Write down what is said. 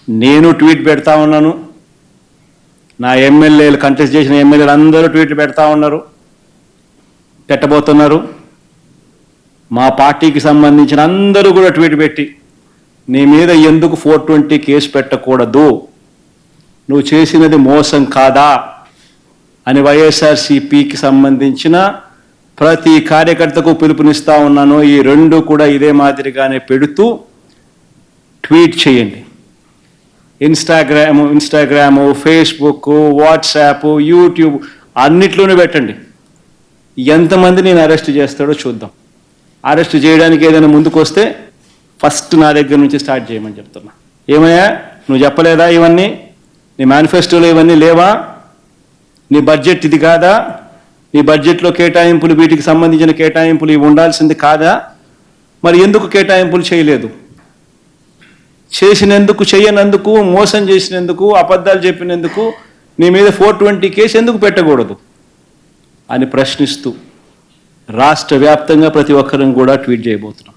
నేను ట్వీట్ పెడతా ఉన్నాను, నా ఎమ్మెల్యేలు కంటెస్ట్ చేసిన ఎమ్మెల్యేలు అందరూ ట్వీట్లు పెడతా ఉన్నారు, పెట్టబోతున్నారు. మా పార్టీకి సంబంధించిన అందరూ కూడా ట్వీట్ పెట్టి నీ మీద ఎందుకు 420 కేసు పెట్టకూడదు, నువ్వు చేసినది మోసం కాదా అని వైఎస్ఆర్సీపీకి సంబంధించిన ప్రతి కార్యకర్తకు పిలుపునిస్తా ఉన్నాను. ఈ రెండు కూడా ఇదే మాదిరిగానే పెడుతూ ట్వీట్ చేయండి. ఇన్స్టాగ్రాము, ఫేస్బుక్, వాట్సాప్, యూట్యూబ్ అన్నిట్లోనూ పెట్టండి. ఎంతమంది నేను అరెస్ట్ చేస్తాడో చూద్దాం. అరెస్ట్ చేయడానికి ఏదైనా ముందుకు వస్తే ఫస్ట్ నా దగ్గర నుంచి స్టార్ట్ చేయమని చెప్తున్నా. ఏమయ్యా నువ్వు చెప్పలేదా ఇవన్నీ? నీ మేనిఫెస్టోలో ఇవన్నీ లేవా? నీ బడ్జెట్ ఇది కాదా? నీ బడ్జెట్లో కేటాయింపులు, వీటికి సంబంధించిన కేటాయింపులు ఇవి ఉండాల్సింది కాదా? మరి ఎందుకు కేటాయింపులు చేయలేదు? చేసినందుకు, చేయనందుకు, మోసం చేసినందుకు, అబద్ధాలు చెప్పినందుకు నీ మీద 420 కేసు ఎందుకు పెట్టకూడదు అని ప్రశ్నిస్తూ రాష్ట్ర వ్యాప్తంగా ప్రతి ఒక్కరిని కూడా ట్వీట్ చేయబోతున్నాం.